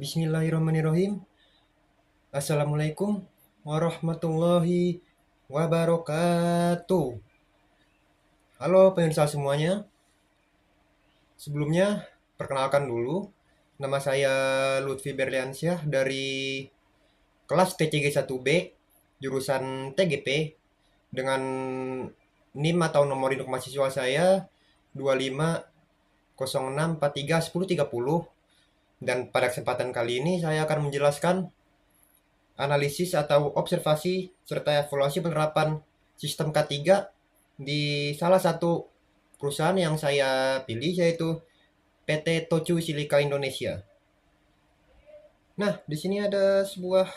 Bismillahirrahmanirrahim. Assalamualaikum warahmatullahi wabarakatuh. Halo pemirsa semuanya. Sebelumnya, perkenalkan dulu. Nama saya Lutfi Berliansyah dari kelas TCG 1B, jurusan TGP, dengan NIM atau nomor induk mahasiswa saya 2506431030. Dan pada kesempatan kali ini saya akan menjelaskan analisis atau observasi serta evaluasi penerapan sistem K3 di salah satu perusahaan yang saya pilih, yaitu PT Tochu Silika Indonesia. Nah, di sini ada sebuah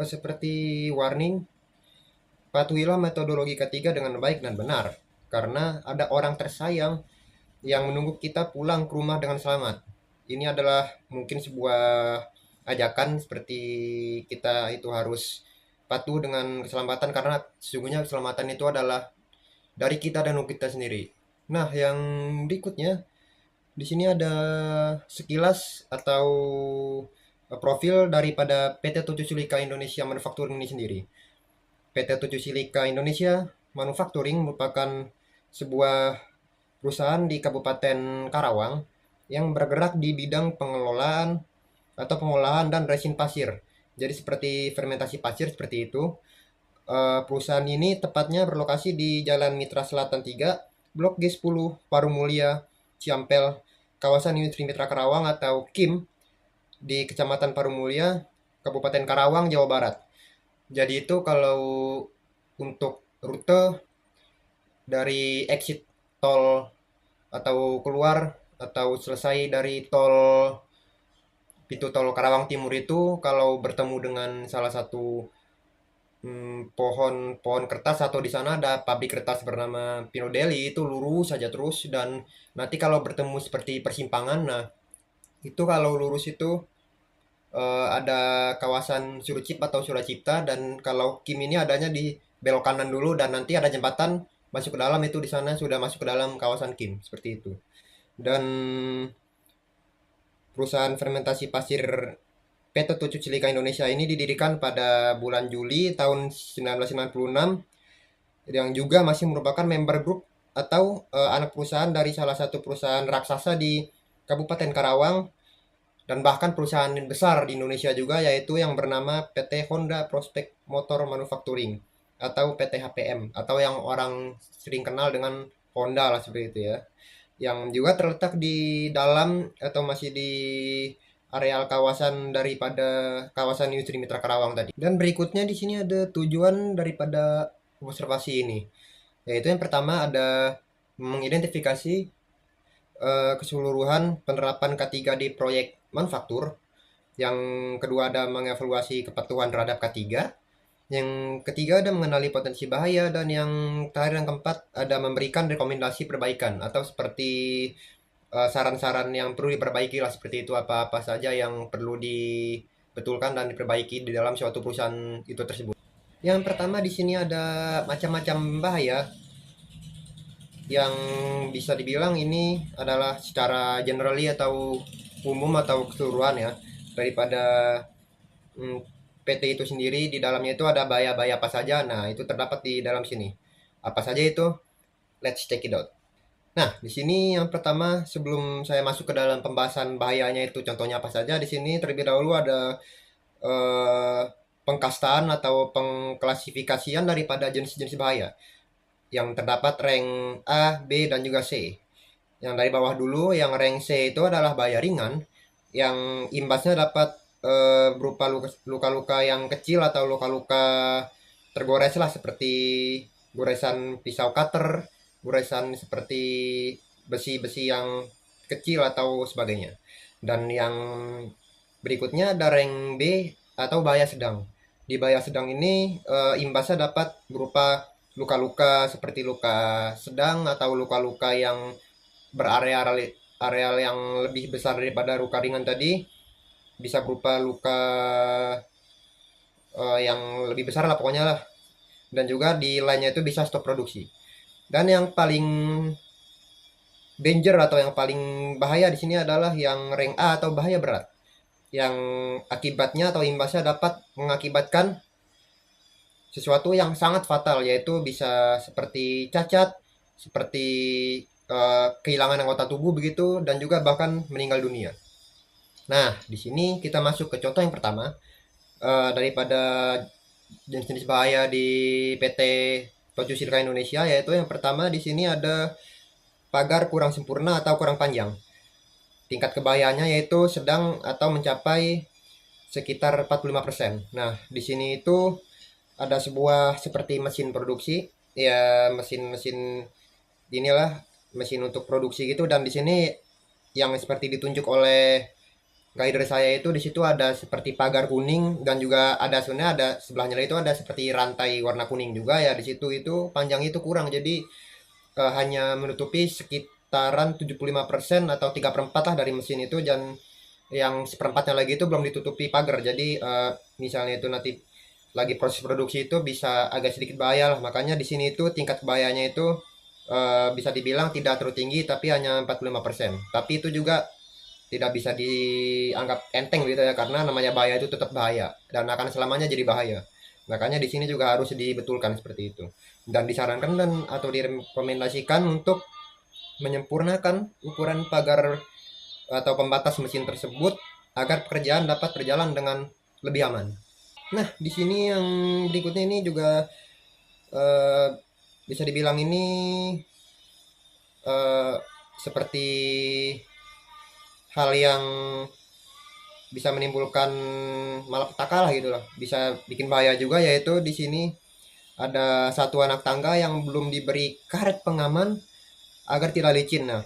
seperti warning, patuhilah metodologi K3 dengan baik dan benar, karena ada orang tersayang yang menunggu kita pulang ke rumah dengan selamat. Ini adalah mungkin sebuah ajakan seperti kita itu harus patuh dengan keselamatan, karena sesungguhnya keselamatan itu adalah dari kita dan untuk kita sendiri. Nah, yang berikutnya di sini ada sekilas atau profil daripada PT Tujuh Silika Indonesia Manufacturing ini sendiri. PT Tujuh Silika Indonesia Manufacturing merupakan sebuah perusahaan di Kabupaten Karawang yang bergerak di bidang pengelolaan atau pengolahan dan resin pasir. Jadi seperti fermentasi pasir seperti itu. Perusahaan ini tepatnya berlokasi di Jalan Mitra Selatan 3, Blok G10, Parung Mulia, Ciampel, kawasan industri Mitra Karawang atau KIM, di Kecamatan Parung Mulia, Kabupaten Karawang, Jawa Barat. Jadi itu kalau untuk rute dari exit tol atau keluar atau selesai dari tol pintu tol Karawang Timur itu, kalau bertemu dengan salah satu pohon kertas, atau di sana ada pabrik kertas bernama Pino Deli, itu lurus saja terus. Dan nanti kalau bertemu seperti persimpangan, nah itu kalau lurus itu ada kawasan Surucip atau Suracipta, dan kalau Kim ini adanya di belok kanan dulu, dan nanti ada jembatan masuk ke dalam, itu di sana sudah masuk ke dalam kawasan Kim seperti itu. Dan perusahaan fermentasi pasir PT Tujuh Silika Indonesia ini didirikan pada bulan Juli tahun 1996, yang juga masih merupakan member grup atau anak perusahaan dari salah satu perusahaan raksasa di Kabupaten Karawang, dan bahkan perusahaan besar di Indonesia juga, yaitu yang bernama PT Honda Prospect Motor Manufacturing atau PT HPM, atau yang orang sering kenal dengan Honda lah seperti itu ya, yang juga terletak di dalam atau masih di areal kawasan daripada kawasan industri Mitra Karawang tadi. Dan berikutnya di sini ada tujuan daripada observasi ini, yaitu yang pertama ada mengidentifikasi keseluruhan penerapan K3 di proyek manufaktur. Yang kedua ada mengevaluasi kepatuhan terhadap K3. Yang ketiga ada mengenali potensi bahaya, dan yang terakhir yang keempat ada memberikan rekomendasi perbaikan atau seperti saran-saran yang perlu diperbaiki lah, seperti itu, apa-apa saja yang perlu dibetulkan dan diperbaiki di dalam suatu perusahaan itu tersebut. Yang pertama di sini ada macam-macam bahaya yang bisa dibilang ini adalah secara generally atau umum atau keseluruhan ya daripada hmm, PT itu sendiri. Di dalamnya itu ada bahaya-bahaya apa saja. Nah, itu terdapat di dalam sini. Apa saja itu? Let's check it out. Nah, di sini yang pertama, sebelum saya masuk ke dalam pembahasan bahayanya itu contohnya apa saja, di sini terlebih dahulu ada eh, pengkastaan atau pengklasifikasian daripada jenis-jenis bahaya yang terdapat rank A, B, dan juga C. Yang dari bawah dulu, yang rank C itu adalah bahaya ringan, yang imbasnya dapat berupa luka-luka yang kecil atau luka-luka tergores lah, seperti goresan pisau cutter, goresan seperti besi-besi yang kecil atau sebagainya. Dan yang berikutnya ada rank B atau bahaya sedang. Di bahaya sedang ini imbasnya dapat berupa luka-luka seperti luka sedang atau luka-luka yang berareal areal yang lebih besar daripada luka ringan tadi, bisa berupa luka yang lebih besar lah pokoknya lah. Dan juga di lainnya itu bisa stop produksi. Dan yang paling danger atau yang paling bahaya di sini adalah yang rank A atau bahaya berat. yang akibatnya atau imbasnya dapat mengakibatkan sesuatu yang sangat fatal, yaitu bisa seperti cacat, seperti kehilangan anggota tubuh begitu, dan juga bahkan meninggal dunia. Nah, di sini kita masuk ke contoh yang pertama, daripada jenis-jenis bahaya di PT Toju Silka Indonesia, yaitu yang pertama di sini ada pagar kurang sempurna atau kurang panjang. Tingkat kebahayaannya yaitu sedang atau mencapai sekitar 45%. Nah, di sini itu ada sebuah seperti mesin produksi, ya mesin-mesin inilah, mesin untuk produksi gitu, dan di sini yang seperti ditunjuk oleh guider saya itu di situ ada seperti pagar kuning, dan juga ada sebenarnya ada sebelahnya itu ada seperti rantai warna kuning juga ya di situ. Itu panjang itu kurang, jadi hanya menutupi sekitaran 75% atau 3/4 lah dari mesin itu, dan yang seperempatnya lagi itu belum ditutupi pagar. Jadi misalnya itu nanti lagi proses produksi itu bisa agak sedikit bahaya lah. Makanya di sini itu tingkat bahayanya itu bisa dibilang tidak terlalu tinggi, tapi hanya 45%. Tapi itu juga tidak bisa dianggap enteng gitu ya, karena namanya bahaya itu tetap bahaya dan akan selamanya jadi bahaya. Makanya di sini juga harus dibetulkan seperti itu. Dan disarankan dan atau direkomendasikan untuk menyempurnakan ukuran pagar atau pembatas mesin tersebut agar pekerjaan dapat berjalan dengan lebih aman. Nah, di sini yang berikutnya ini juga eh, bisa dibilang ini eh, seperti hal yang bisa menimbulkan malapetaka lah gitu lah. Bisa bikin bahaya juga, yaitu di sini ada satu anak tangga yang belum diberi karet pengaman agar tidak licin. Nah,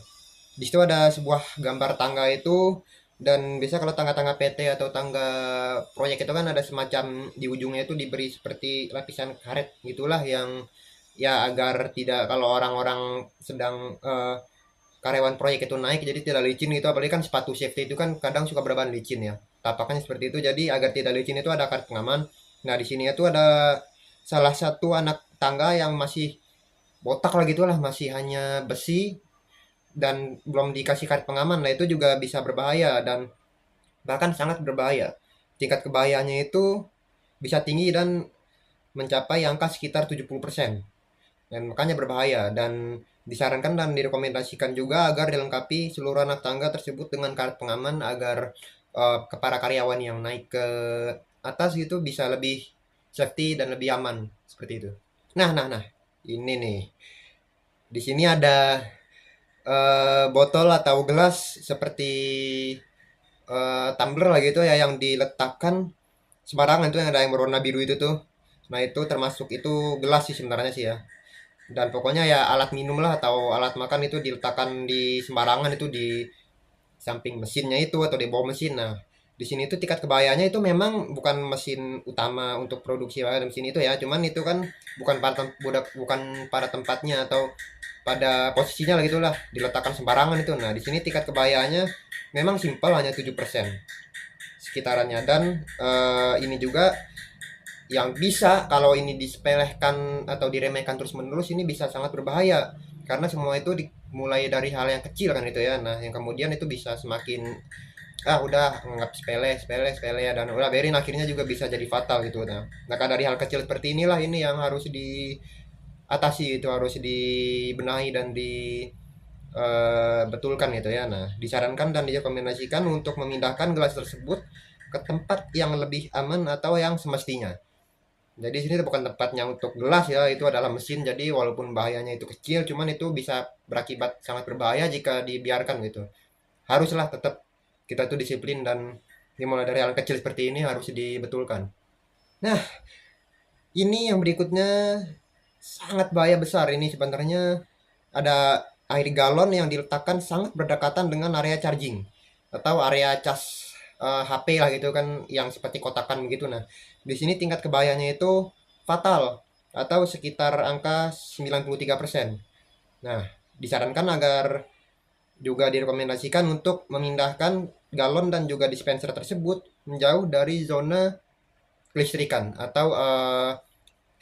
di situ ada sebuah gambar tangga itu, dan biasa kalau tangga-tangga PT atau tangga proyek itu kan ada semacam di ujungnya itu diberi seperti lapisan karet gitulah, yang ya agar tidak, kalau orang-orang sedang karyawan proyek itu naik jadi tidak licin gitu, apalagi kan sepatu safety itu kan kadang suka berbahan licin ya, tapaknya seperti itu. Jadi agar tidak licin itu ada karet pengaman. Nah, di sini itu ada salah satu anak tangga yang masih botak lah gitulah, masih hanya besi dan belum dikasih karet pengaman. Nah, itu juga bisa berbahaya dan bahkan sangat berbahaya. Tingkat kebahayaannya itu bisa tinggi dan mencapai angka sekitar 70%. Dan makanya berbahaya, dan disarankan dan direkomendasikan juga agar dilengkapi seluruh anak tangga tersebut dengan karet pengaman agar ke para karyawan yang naik ke atas itu bisa lebih safety dan lebih aman seperti itu. Nah, nah, nah. Ini nih. Di sini ada botol atau gelas seperti tumbler lah gitu ya, yang diletakkan sembarangan tuh, yang ada yang berwarna biru itu tuh. Nah, itu termasuk itu gelas sih sebenarnya sih ya. Dan pokoknya ya alat minum lah atau alat makan itu diletakkan di sembarangan itu di samping mesinnya itu atau di bawah mesin. Nah, di sini itu tingkat kebahayaannya itu memang bukan mesin utama untuk produksi mesin itu ya, cuman itu kan bukan pada tempatnya atau pada posisinya lah gitulah, diletakkan sembarangan itu. Nah, di sini tingkat kebahayaannya memang simpel, hanya 7% sekitarannya. Dan ini juga yang bisa, kalau ini disepelekan atau diremehkan terus-menerus, ini bisa sangat berbahaya. Karena semua itu dimulai dari hal yang kecil kan itu ya. Nah, yang kemudian itu bisa semakin udah anggap sepele, sepele, sepele ya, dan udah berin akhirnya juga bisa jadi fatal gitu. Nah, maka dari hal kecil seperti inilah ini yang harus diatasi, itu harus dibenahi dan betulkan gitu ya. Nah, disarankan dan direkomendasikan untuk memindahkan gelas tersebut ke tempat yang lebih aman atau yang semestinya. Jadi sini bukan tempatnya untuk gelas ya, itu adalah mesin. Jadi walaupun bahayanya itu kecil, cuman itu bisa berakibat sangat berbahaya jika dibiarkan gitu. Haruslah tetap kita tuh disiplin, dan dimulai dari hal kecil seperti ini harus dibetulkan. Nah, ini yang berikutnya sangat bahaya besar. Ini sebenarnya ada air galon yang diletakkan sangat berdekatan dengan area charging atau area cas HP lah gitu kan, yang seperti kotakan begitu. Nah, di sini tingkat kebahayaannya itu fatal atau sekitar angka 93%. Nah, disarankan agar juga direkomendasikan untuk memindahkan galon dan juga dispenser tersebut menjauh dari zona listrikan atau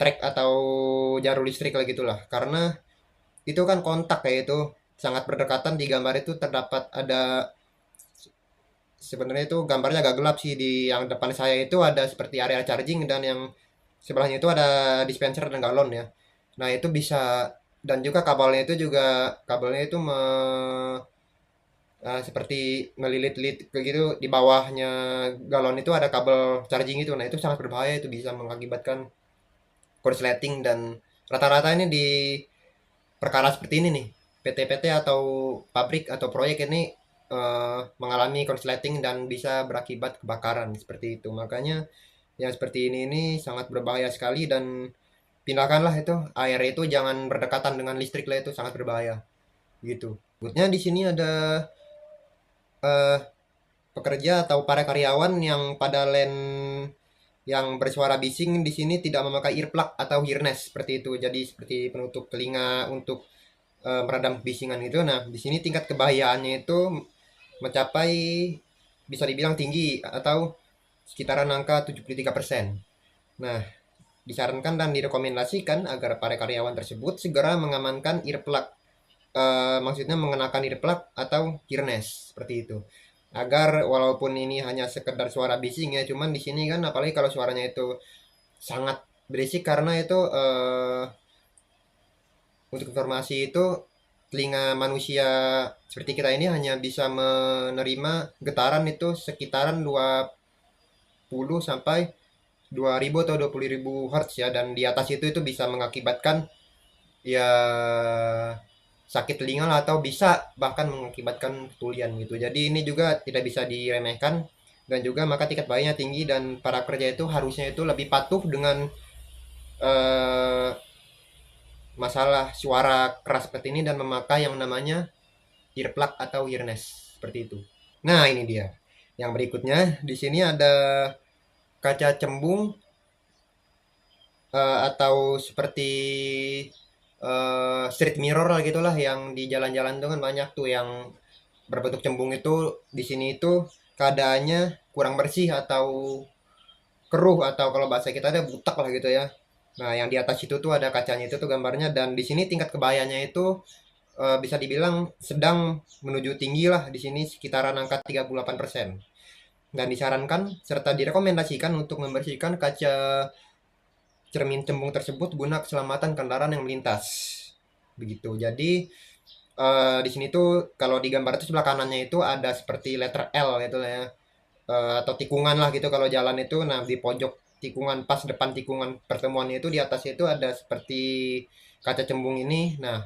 trek atau jalur listrik lah gitulah, karena itu kan kontak kayak itu sangat berdekatan. Di gambar itu terdapat ada sebenarnya itu gambarnya agak gelap sih. Di yang depan saya itu ada seperti area charging dan yang sebelahnya itu ada dispenser dan galon ya. Nah, itu bisa, dan juga kabelnya itu seperti ngelilit-lilit kayak gitu. Di bawahnya galon itu ada kabel charging itu. Nah, itu sangat berbahaya, itu bisa mengakibatkan korsleting. Dan rata-rata ini di perkara seperti ini nih, PT-PT atau pabrik atau proyek ini mengalami korsleting dan bisa berakibat kebakaran seperti itu. Makanya yang seperti ini sangat berbahaya sekali, dan pindahkanlah itu air itu, jangan berdekatan dengan listrik lah, itu sangat berbahaya gitu. Berikutnya di sini ada eh, pekerja atau para karyawan yang pada land yang bersuara bising di sini tidak memakai earplug atau earnest seperti itu. Jadi seperti penutup telinga untuk meredam kebisingan itu. Nah, di sini tingkat kebahayaannya itu mencapai, bisa dibilang tinggi, atau sekitaran angka 73%. Nah, disarankan dan direkomendasikan agar para karyawan tersebut segera mengamankan earplug, maksudnya mengenakan earplug atau earnest seperti itu. Agar walaupun ini hanya sekedar suara bising ya, cuman di sini kan apalagi kalau suaranya itu sangat berisik, karena itu untuk informasi itu telinga manusia seperti kita ini hanya bisa menerima getaran itu sekitaran 20 sampai 2000 atau 20.000 Hz ya, dan di atas itu bisa mengakibatkan ya sakit telinga lah, atau bisa bahkan mengakibatkan ketulian gitu. Jadi ini juga tidak bisa diremehkan, dan juga maka tingkat bahayanya tinggi, dan para kerja itu harusnya itu lebih patuh dengan eh, masalah suara keras seperti ini, dan memakai yang namanya earplug atau earnest seperti itu. Nah, ini dia. Yang berikutnya di sini ada kaca cembung, atau seperti street mirror lah gitulah, yang di jalan-jalan tuh kan banyak tuh yang berbentuk cembung itu. Di sini itu keadaannya kurang bersih atau keruh, atau kalau bahasa kita ada butak lah gitu ya. Nah, yang di atas itu tuh ada kacanya itu tuh gambarnya, dan di sini tingkat kebahayaannya itu bisa dibilang sedang menuju tinggi lah, di sini sekitaran angka 38%. Dan disarankan serta direkomendasikan untuk membersihkan kaca cermin cembung tersebut guna keselamatan kendaraan yang melintas. Begitu. Jadi di sini tuh kalau di gambar itu sebelah kanannya itu ada seperti letter L gitu lah ya. Atau tikungan lah gitu kalau jalan itu. Nah, di pojok tikungan, pas depan tikungan pertemuannya itu, di atasnya itu ada seperti kaca cembung ini. Nah,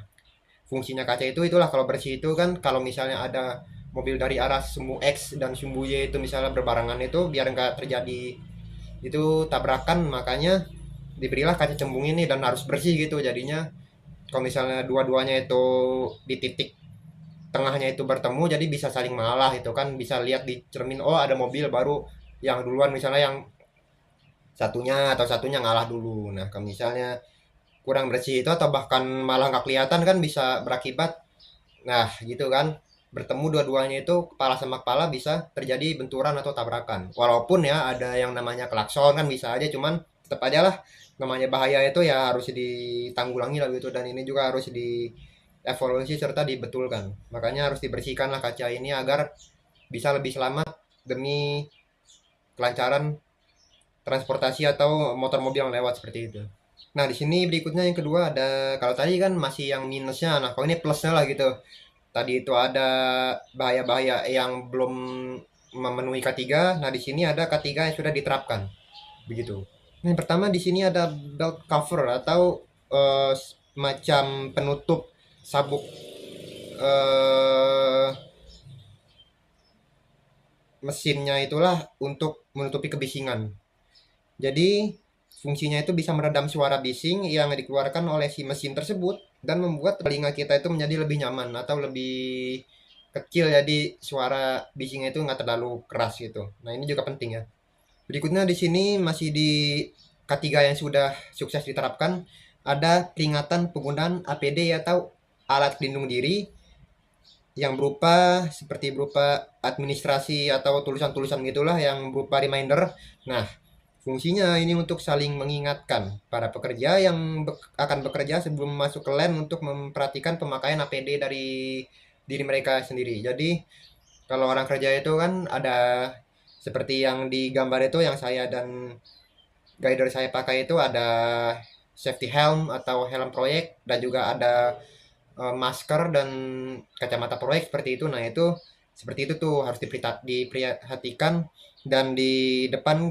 fungsinya kaca itu itulah, kalau bersih itu kan, kalau misalnya ada mobil dari arah sumbu X dan sumbu Y itu misalnya berbarengan, itu biar nggak terjadi itu tabrakan, makanya diberilah kaca cembung ini, dan harus bersih gitu. Jadinya kalau misalnya dua-duanya itu di titik tengahnya itu bertemu, jadi bisa saling mengalah itu kan, bisa lihat di cermin, oh ada mobil baru yang duluan, misalnya yang satunya ngalah dulu. Nah, kalau misalnya kurang bersih itu, atau bahkan malah nggak kelihatan, kan bisa berakibat, nah gitu kan, bertemu dua-duanya itu kepala sama kepala, bisa terjadi benturan atau tabrakan. Walaupun ya ada yang namanya klakson kan bisa aja, cuman tetap aja lah, namanya bahaya itu ya harus ditanggulangi lah gitu. Dan ini juga harus dievaluasi serta dibetulkan. Makanya harus dibersihkan lah kaca ini agar bisa lebih selamat demi kelancaran transportasi atau motor mobil yang lewat seperti itu. Nah, di sini berikutnya yang kedua ada, kalau tadi kan masih yang minusnya, nah kalau ini plusnya lah gitu. Tadi itu ada bahaya-bahaya yang belum memenuhi K3. Nah, di sini ada K3 yang sudah diterapkan. Begitu. Nah, yang pertama di sini ada belt cover atau semacam penutup sabuk eh, mesinnya itulah, untuk menutupi kebisingan. Jadi fungsinya itu bisa meredam suara bising yang dikeluarkan oleh si mesin tersebut, dan membuat telinga kita itu menjadi lebih nyaman atau lebih kecil, jadi suara bisingnya itu nggak terlalu keras gitu. Nah, ini juga penting ya. Berikutnya di sini masih di K3 yang sudah sukses diterapkan, ada peringatan penggunaan APD atau alat pelindung diri, yang berupa administrasi atau tulisan-tulisan gitulah, yang berupa reminder. Nah, fungsinya ini untuk saling mengingatkan para pekerja yang akan bekerja sebelum masuk ke land, untuk memperhatikan pemakaian APD dari diri mereka sendiri. Jadi Kalau orang kerja itu kan ada seperti yang di gambar itu yang saya dan guider saya pakai itu ada safety helm atau helm proyek dan juga ada masker dan kacamata proyek seperti itu. Nah, itu seperti itu tuh harus diperhatikan dan di depan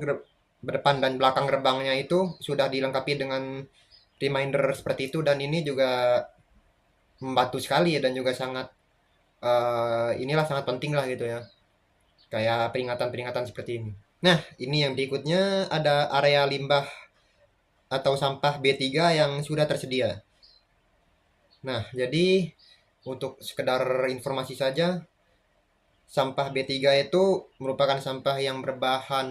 dan belakang gerbangnya itu sudah dilengkapi dengan reminder seperti itu dan ini juga membantu sekali ya dan juga sangat inilah sangat penting lah gitu ya. Kayak peringatan-peringatan seperti ini. Nah, ini yang berikutnya ada area limbah atau sampah B3 yang sudah tersedia. Nah, jadi untuk sekedar informasi saja, sampah B3 itu merupakan sampah yang berbahan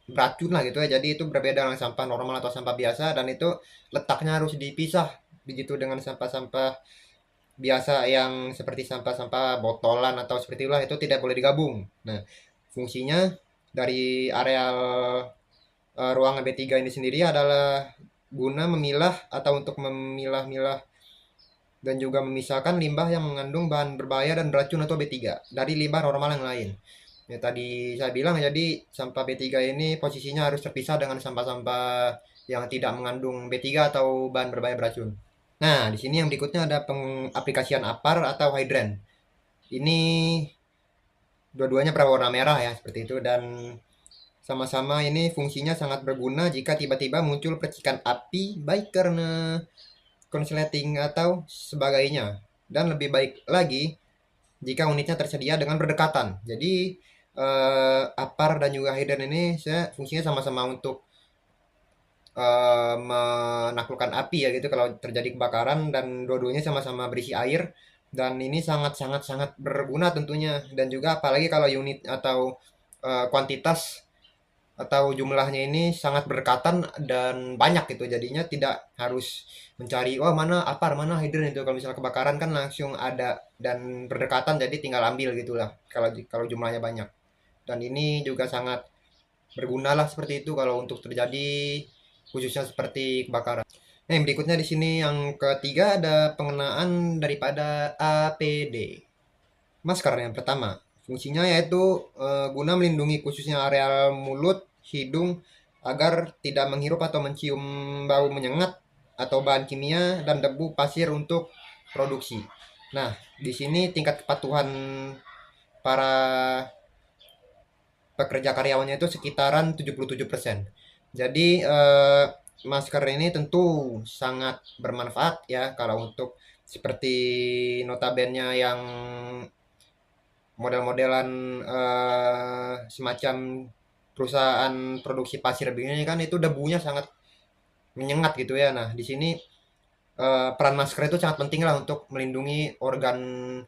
beracun lah gitu ya. Jadi itu berbeda dengan sampah normal atau sampah biasa dan itu letaknya harus dipisah begitu dengan sampah-sampah biasa yang seperti sampah-sampah botolan atau seperti itulah itu tidak boleh digabung. Nah, fungsinya dari areal ruangan B3 ini sendiri adalah guna memilah atau untuk memilah-milah dan juga memisahkan limbah yang mengandung bahan berbahaya dan beracun atau B3 dari limbah normal yang lain. Ya, tadi saya bilang jadi sampah B3 ini posisinya harus terpisah dengan sampah-sampah yang tidak mengandung B3 atau bahan berbahaya beracun. Nah, di sini yang berikutnya ada pengaplikasian APAR atau hydrant. Ini dua-duanya berwarna merah ya, seperti itu dan sama-sama ini fungsinya sangat berguna jika tiba-tiba muncul percikan api baik karena konsleting atau sebagainya. Dan lebih baik lagi jika unitnya tersedia dengan berdekatan. Jadi APAR dan juga hidden ini fungsinya sama-sama untuk menaklukkan api ya gitu kalau terjadi kebakaran dan dua-duanya sama-sama berisi air dan ini sangat sangat sangat berguna tentunya dan juga apalagi kalau unit atau kuantitas atau jumlahnya ini sangat berdekatan dan banyak gitu jadinya tidak harus mencari oh mana apar mana hidden itu kalau misalnya kebakaran kan langsung ada dan berdekatan jadi tinggal ambil gitulah kalau kalau jumlahnya banyak dan ini juga sangat berguna lah seperti itu kalau untuk terjadi khususnya seperti kebakaran. Nah, yang berikutnya di sini yang ketiga ada pengenaan daripada APD. Masker yang pertama, fungsinya yaitu guna melindungi khususnya area mulut, hidung agar tidak menghirup atau mencium bau menyengat atau bahan kimia dan debu pasir untuk produksi. Nah, di sini tingkat kepatuhan para pekerja karyawannya itu sekitaran 77%. Jadi masker ini tentu sangat bermanfaat ya kalau untuk seperti notabene yang model-modelan semacam perusahaan produksi pasir begini kan itu debunya sangat menyengat gitu ya. Nah, di sini peran masker itu sangat penting lah untuk melindungi organ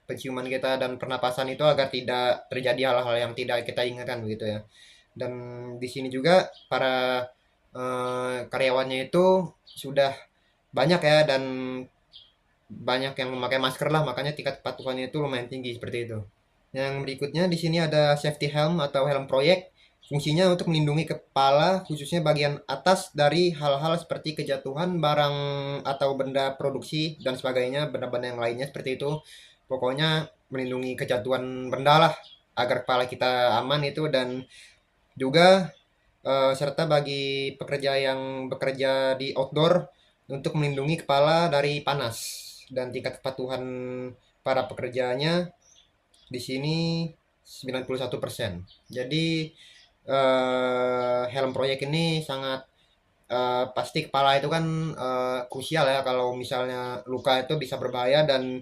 penciuman kita dan pernapasan itu agar tidak terjadi hal-hal yang tidak kita inginkan begitu ya. Dan di sini juga para karyawannya itu sudah banyak ya dan banyak yang memakai masker lah makanya tingkat kepatuhannya itu lumayan tinggi seperti itu. Yang berikutnya di sini ada safety helm atau helm proyek. Fungsinya untuk melindungi kepala khususnya bagian atas dari hal-hal seperti kejatuhan barang atau benda produksi dan sebagainya, benda-benda yang lainnya seperti itu. Pokoknya melindungi kejatuhan benda lah agar kepala kita aman itu dan juga serta bagi pekerja yang bekerja di outdoor untuk melindungi kepala dari panas dan tingkat kepatuhan para pekerjanya di sini 91%. Jadi helm proyek ini sangat pasti kepala itu kan krusial ya kalau misalnya luka itu bisa berbahaya dan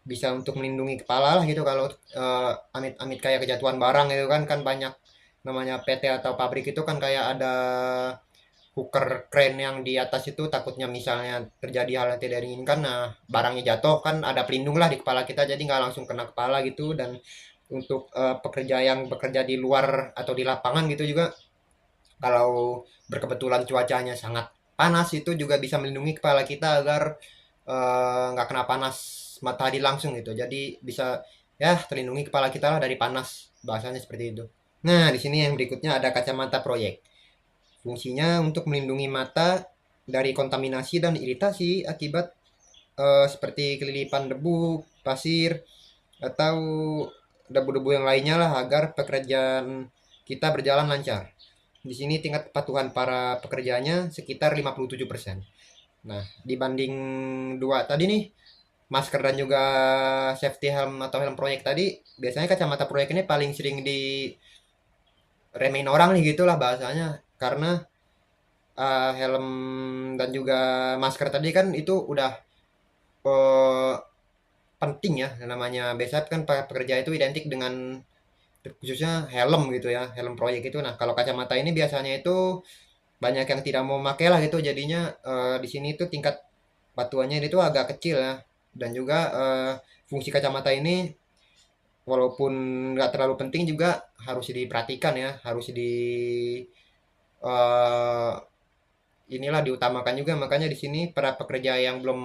bisa untuk melindungi kepala lah gitu kalau amit-amit kayak kejatuhan barang itu kan kan banyak namanya PT atau pabrik itu kan kayak ada hooker crane yang di atas itu takutnya misalnya terjadi hal yang tidak diinginkan nah barangnya jatuh kan ada pelindung lah di kepala kita jadi nggak langsung kena kepala gitu dan untuk pekerja yang bekerja di luar atau di lapangan gitu juga kalau berkebetulan cuacanya sangat panas itu juga bisa melindungi kepala kita agar nggak kena panas matahari langsung gitu jadi bisa ya terlindungi kepala kita lah dari panas bahasanya seperti itu. Nah di sini yang berikutnya ada kacamata proyek. Fungsinya untuk melindungi mata dari kontaminasi dan iritasi akibat seperti kelilipan debu, pasir, atau debu-debu yang lainnya lah agar pekerjaan kita berjalan lancar. Di sini tingkat kepatuhan para pekerjanya sekitar 57%. Nah, dibanding dua tadi nih, masker dan juga safety helm atau helm proyek tadi, biasanya kacamata proyek ini paling sering diremehin orang nih gitulah bahasanya. Karena helm dan juga masker tadi kan itu udah eh, penting ya, namanya biasa kan pekerja itu identik dengan khususnya helm gitu ya, helm proyek itu. Nah, kalau kacamata ini biasanya itu banyak yang tidak mau pakai lah gitu, jadinya di sini tuh tingkat patuannya itu agak kecil ya. Dan juga fungsi kacamata ini walaupun nggak terlalu penting juga harus diperhatikan ya, harus eh, inilah diutamakan juga. Makanya di sini para pekerja yang belum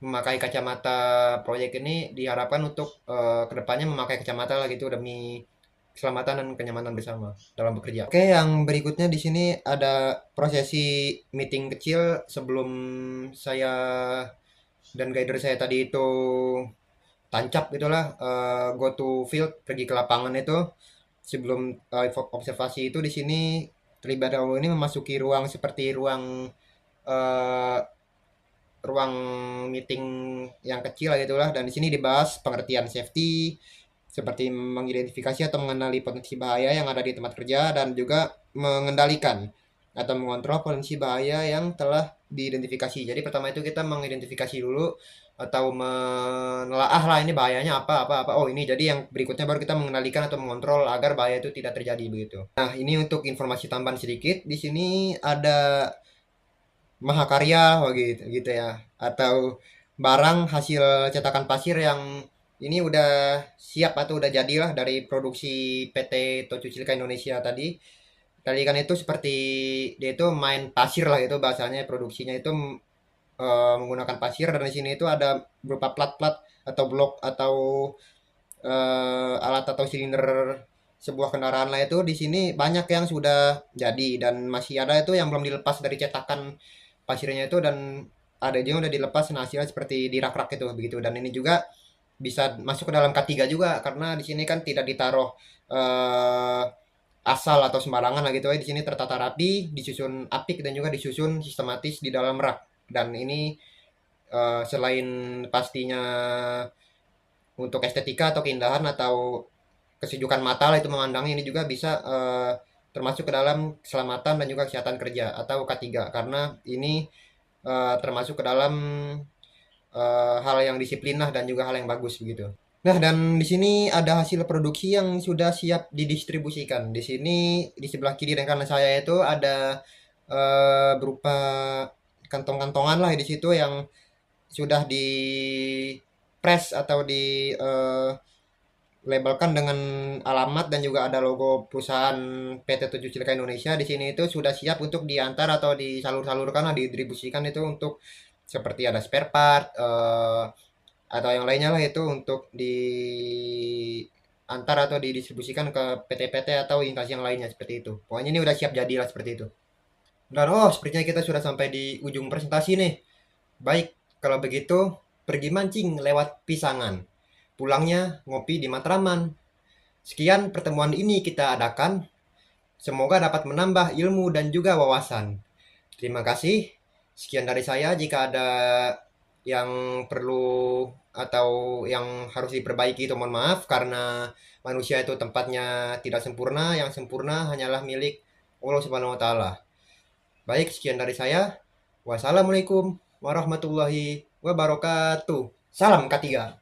memakai kacamata proyek ini diharapkan untuk kedepannya memakai kacamata lah gitu demi keselamatan dan kenyamanan bersama dalam bekerja. Oke, yang berikutnya di sini ada prosesi meeting kecil sebelum saya dan guider saya tadi itu tancap itulah go to field, pergi ke lapangan itu. Sebelum observasi itu di sini terlebih dahulu ini memasuki ruang seperti eh, ruang meeting yang kecil lah gitulah, dan di sini dibahas pengertian safety seperti mengidentifikasi atau mengenali potensi bahaya yang ada di tempat kerja dan juga mengendalikan atau mengontrol potensi bahaya yang telah diidentifikasi. Jadi pertama itu kita mengidentifikasi dulu atau menelaah lah ini bahayanya apa. Oh, ini jadi yang berikutnya baru kita mengendalikan atau mengontrol agar bahaya itu tidak terjadi begitu. Nah, ini untuk informasi tambahan sedikit. Di sini ada mahakarya gitu gitu ya, atau barang hasil cetakan pasir yang ini udah siap atau udah jadilah dari produksi PT Tocu Cilika Indonesia tadi. Tadi kan itu seperti dia itu main pasir lah itu bahasanya, produksinya itu menggunakan pasir, dan di sini itu ada berupa plat-plat atau blok atau alat atau silinder sebuah kendaraan lah itu. Di sini banyak yang sudah jadi dan masih ada itu yang belum dilepas dari cetakan pasirnya itu, dan ada juga yang udah dilepas. Nah, hasilnya seperti di rak-rak itu begitu, dan ini juga bisa masuk ke dalam K3 juga karena di sini kan tidak ditaruh eh, asal atau sembarangan lah gitu ya. Di sini tertata rapi, disusun apik dan juga disusun sistematis di dalam rak. Dan ini selain pastinya untuk estetika atau keindahan atau kesejukan mata lah itu memandang, ini juga bisa termasuk ke dalam keselamatan dan juga kesehatan kerja atau K3 karena ini termasuk ke dalam hal yang disiplin lah dan juga hal yang bagus begitu. Nah, dan di sini ada hasil produksi yang sudah siap didistribusikan. Di sini di sebelah kiri dan kanan saya itu ada berupa kantong-kantongan lah di situ yang sudah di press atau di labelkan dengan alamat dan juga ada logo perusahaan PT Tujuh Cilika Indonesia. Di sini itu sudah siap untuk diantar atau disalur-salurkan, didistribusikan itu untuk seperti ada spare part atau yang lainnya lah itu untuk diantar atau didistribusikan ke PT-PT atau instansi yang lainnya seperti itu. Pokoknya ini udah siap jadilah seperti itu. Dan sepertinya kita sudah sampai di ujung presentasi nih. Baik, kalau begitu pergi mancing lewat Pisangan. Pulangnya ngopi di Matraman. Sekian pertemuan ini kita adakan. Semoga dapat menambah ilmu dan juga wawasan. Terima kasih. Sekian dari saya. Jika ada yang perlu atau yang harus diperbaiki itu mohon maaf, karena manusia itu tempatnya tidak sempurna. Yang sempurna hanyalah milik Allah Subhanahu wa taala. Baik, sekian dari saya. Wassalamualaikum warahmatullahi wabarakatuh. Salam K3.